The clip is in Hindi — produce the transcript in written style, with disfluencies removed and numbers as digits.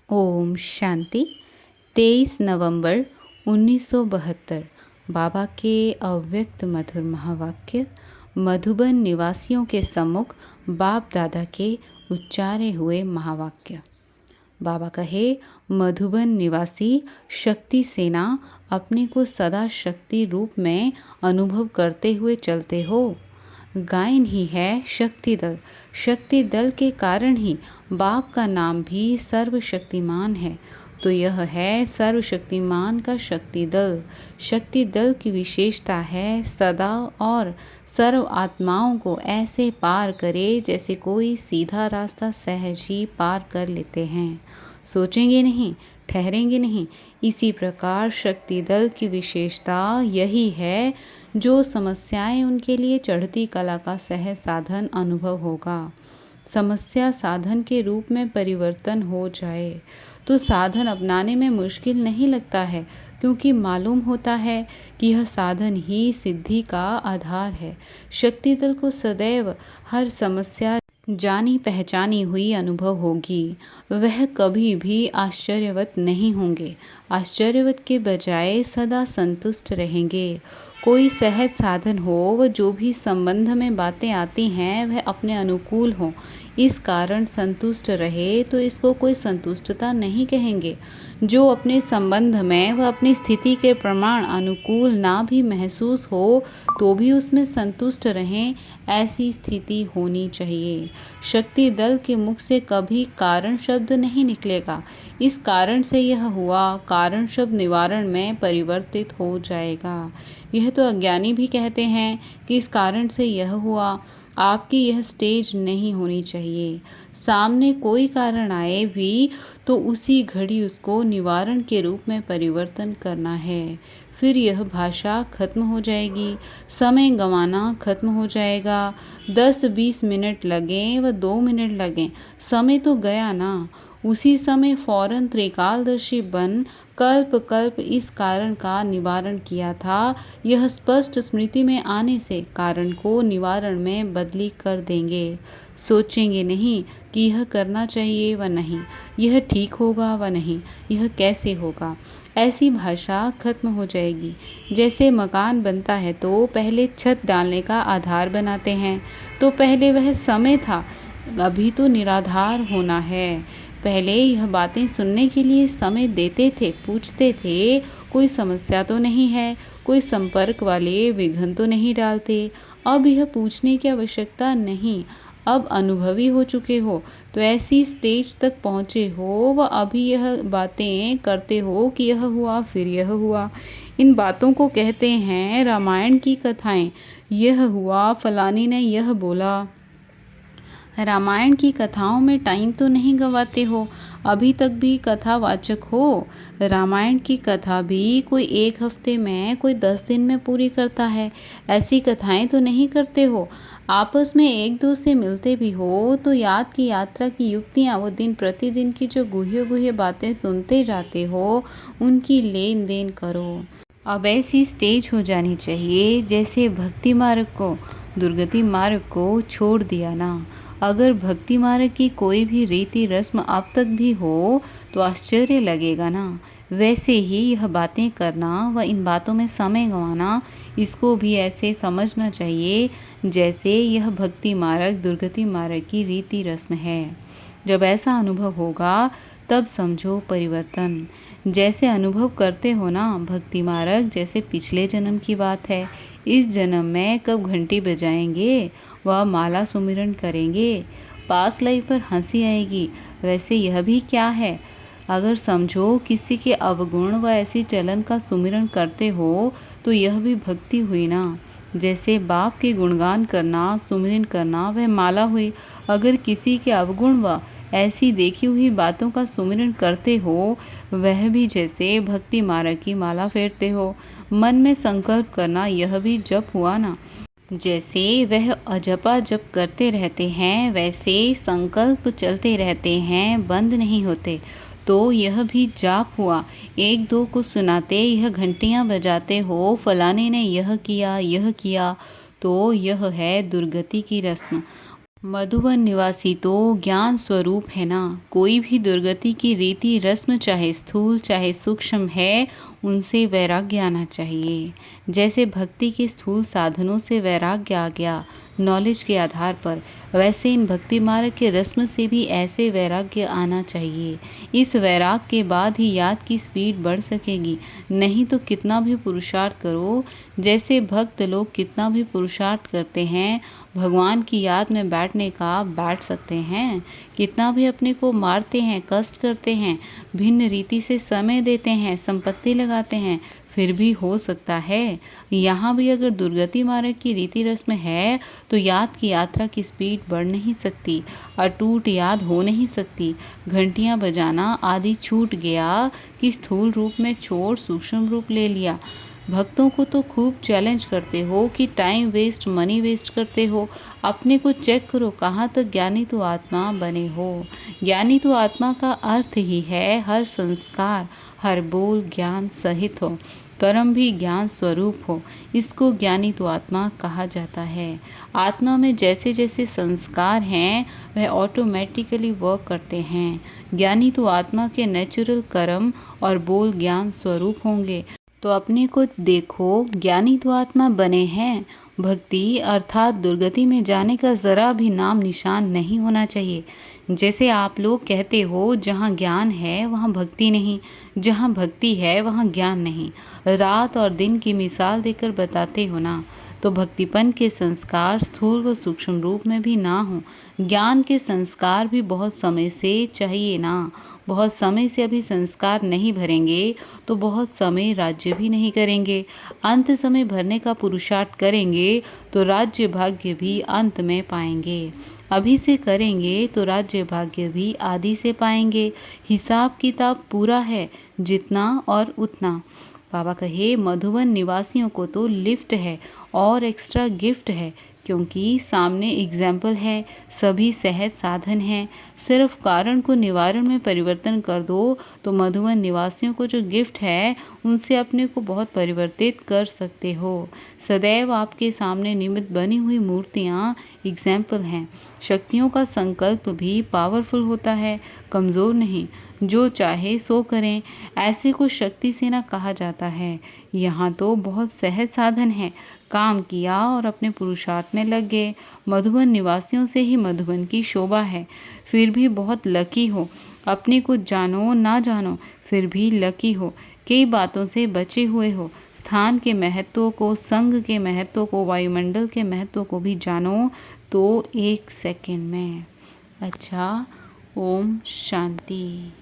ओम शांति। 23 नवंबर 1972 बाबा के अव्यक्त मधुर महावाक्य मधुबन निवासियों के सम्मुख बाप दादा के उच्चारे हुए महावाक्य। बाबा कहे, मधुबन निवासी शक्ति सेना अपने को सदा शक्ति रूप में अनुभव करते हुए चलते हो। गायन ही है शक्ति दल। शक्ति दल के कारण ही बाप का नाम भी सर्वशक्तिमान है। तो यह है सर्वशक्तिमान का शक्ति दल। शक्ति दल की विशेषता है सदा और सर्व आत्माओं को ऐसे पार करे जैसे कोई सीधा रास्ता सहज ही पार कर लेते हैं। सोचेंगे नहीं, ठहरेंगे नहीं। इसी प्रकार शक्ति दल की विशेषता यही है, जो समस्याएं उनके लिए चढ़ती कला का सहज साधन अनुभव होगा। समस्या साधन के रूप में परिवर्तन हो जाए तो साधन अपनाने में मुश्किल नहीं लगता है, क्योंकि मालूम होता है कि यह साधन ही सिद्धि का आधार है। शक्ति दल को सदैव हर समस्या जानी पहचानी हुई अनुभव होगी। वह कभी भी आश्चर्यवत नहीं होंगे। आश्चर्यवत के बजाय सदा संतुष्ट रहेंगे। कोई सहज साधन हो, व जो भी संबंध में बातें आती हैं वह अपने अनुकूल हो, इस कारण संतुष्ट रहे तो इसको कोई संतुष्टता नहीं कहेंगे। जो अपने संबंध में व अपनी स्थिति के प्रमाण अनुकूल ना भी महसूस हो तो भी उसमें संतुष्ट रहें, ऐसी स्थिति होनी चाहिए। शक्ति दल के मुख से कभी कारण शब्द नहीं निकलेगा। इस कारण से यह हुआ, कारण शब्द निवारण में परिवर्तित हो जाएगा। यह तो अज्ञानी भी कहते हैं कि इस कारण से यह हुआ। आपकी यह स्टेज नहीं होनी चाहिए। सामने कोई कारण आए भी तो उसी घड़ी उसको निवारण के रूप में परिवर्तन करना है। फिर यह भाषा खत्म हो जाएगी, समय गंवाना खत्म हो जाएगा। 10-20 मिनट लगें व 2 मिनट लगें, समय तो गया ना। उसी समय फौरन त्रिकालदर्शी बन कल्प कल्प इस कारण का निवारण किया था। यह स्पष्ट स्मृति में आने से कारण को निवारण में बदली कर देंगे। सोचेंगे नहीं कि यह करना चाहिए व नहीं, यह ठीक होगा व नहीं, यह कैसे होगा। ऐसी भाषा खत्म हो जाएगी। जैसे मकान बनता है तो पहले छत डालने का आधार बनाते हैं, तो पहले वह समय था, अभी तो निराधार होना है। पहले यह बातें सुनने के लिए समय देते थे, पूछते थे कोई समस्या तो नहीं है, कोई संपर्क वाले विघ्न तो नहीं डालते। अब यह पूछने की आवश्यकता नहीं। अब अनुभवी हो चुके हो तो ऐसी स्टेज तक पहुँचे हो व अभी यह बातें करते हो कि यह हुआ फिर यह हुआ। इन बातों को कहते हैं रामायण की कथाएं। यह हुआ, फलानी ने यह बोला। रामायण की कथाओं में टाइम तो नहीं गंवाते हो, अभी तक भी कथावाचक हो। रामायण की कथा भी कोई 1 हफ्ते में, कोई 10 दिन में पूरी करता है। ऐसी कथाएं तो नहीं करते हो। आपस में एक दो से मिलते भी हो तो याद की यात्रा की युक्तियाँ, वो दिन प्रतिदिन की जो गुह्य गुह्य बातें सुनते जाते हो, उनकी लेन देन करो। अब ऐसी स्टेज हो जानी चाहिए जैसे भक्ति मार्ग को, दुर्गति मार्ग को छोड़ दिया ना। अगर भक्ति मार्ग की कोई भी रीति रस्म अब तक भी हो तो आश्चर्य लगेगा ना। वैसे ही यह बातें करना व इन बातों में समय गंवाना, इसको भी ऐसे समझना चाहिए जैसे यह भक्ति मार्ग, दुर्गति मार्ग की रीति रस्म है। जब ऐसा अनुभव होगा तब समझो परिवर्तन। जैसे अनुभव करते हो ना, भक्ति मार्ग जैसे पिछले जन्म की बात है। इस जन्म में कब घंटी बजाएंगे व माला सुमिरन करेंगे, पास लाइफ पर हंसी आएगी। वैसे यह भी क्या है, अगर समझो किसी के अवगुण व ऐसी चलन का सुमिरन करते हो तो यह भी भक्ति हुई ना। जैसे बाप के गुणगान करना, सुमिरन करना, वह माला हुई। अगर किसी के अवगुण व ऐसी देखी हुई बातों का सुमिरन करते हो, वह भी जैसे भक्ति मार्ग की माला फेरते हो। मन में संकल्प करना, यह भी जप हुआ ना। जैसे वह अजपा जप करते रहते हैं, वैसे संकल्प चलते रहते हैं, बंद नहीं होते। तो यह भी जाप हुआ। एक दो को सुनाते यह घंटियां बजाते हो, फलाने ने यह किया, तो यह है दुर्गति की रस्म। मधुबन निवासी तो ज्ञान स्वरूप है ना। कोई भी दुर्गति की रीति रस्म चाहे स्थूल चाहे सूक्ष्म है, उनसे वैराग्य आना चाहिए। जैसे भक्ति के स्थूल साधनों से वैराग्य आ गया नॉलेज के आधार पर, वैसे इन भक्ति मार्ग के रस्म से भी ऐसे वैराग्य आना चाहिए। इस वैराग्य के बाद ही याद की स्पीड बढ़ सकेगी, नहीं तो कितना भी पुरुषार्थ करो, जैसे भक्त लोग कितना भी पुरुषार्थ करते हैं भगवान की याद में बैठने का, बैठ सकते हैं। कितना भी अपने को मारते हैं, कष्ट करते हैं, भिन्न रीति से समय देते हैं, संपत्ति लगाते हैं, फिर भी हो सकता है। यहाँ भी अगर दुर्गति मार्ग की रीति रस्म है तो याद की यात्रा की स्पीड बढ़ नहीं सकती, अटूट याद हो नहीं सकती। घंटियाँ बजाना आदि छूट गया कि स्थूल रूप में छोड़ सूक्ष्म रूप ले लिया। भक्तों को तो खूब चैलेंज करते हो कि टाइम वेस्ट मनी वेस्ट करते हो। अपने को चेक करो कहाँ तक ज्ञानी तो आत्मा बने हो। ज्ञानी तो आत्मा का अर्थ ही है हर संस्कार हर बोल ज्ञान सहित हो, कर्म भी ज्ञान स्वरूप हो। इसको ज्ञानी तो आत्मा कहा जाता है। आत्मा में जैसे जैसे संस्कार हैं वह ऑटोमेटिकली वर्क करते हैं। ज्ञानी तो आत्मा के नेचुरल कर्म और बोल ज्ञान स्वरूप होंगे। तो अपने को देखो, ज्ञानी तो आत्मा बने हैं। भक्ति अर्थात दुर्गति में जाने का ज़रा भी नाम निशान नहीं होना चाहिए। जैसे आप लोग कहते हो जहाँ ज्ञान है वहाँ भक्ति नहीं, जहाँ भक्ति है वहाँ ज्ञान नहीं। रात और दिन की मिसाल देकर बताते हो ना। तो भक्तिपन के संस्कार स्थूल व सूक्ष्म रूप में भी ना हो। ज्ञान के संस्कार भी बहुत समय से चाहिए ना। बहुत समय से अभी संस्कार नहीं भरेंगे तो बहुत समय राज्य भी नहीं करेंगे। अंत समय भरने का पुरुषार्थ करेंगे तो राज्य भाग्य भी अंत में पाएंगे। अभी से करेंगे तो राज्य भाग्य भी आदि से पाएंगे। हिसाब किताब पूरा है, जितना और उतना। बाबा कहे मधुबन निवासियों को तो लिफ्ट है और एक्स्ट्रा गिफ्ट है, क्योंकि सामने एग्जाम्पल है, सभी सहज साधन हैं। सिर्फ कारण को निवारण में परिवर्तन कर दो तो मधुबन निवासियों को जो गिफ्ट है उनसे अपने को बहुत परिवर्तित कर सकते हो। सदैव आपके सामने निमित्त बनी हुई मूर्तियाँ एग्जाम्पल हैं। शक्तियों का संकल्प भी पावरफुल होता है, कमज़ोर नहीं। जो चाहे सो करें, ऐसे को शक्ति सेना कहा जाता है। यहाँ तो बहुत सहज साधन है, काम किया और अपने पुरुषार्थ में लग गए। मधुबन निवासियों से ही मधुबन की शोभा है। फिर भी बहुत लकी हो, अपने को जानो ना जानो फिर भी लकी हो। कई बातों से बचे हुए हो। स्थान के महत्व को, संघ के महत्व को, वायुमंडल के महत्व को भी जानो तो 1 सेकंड में। अच्छा, ओम शांति।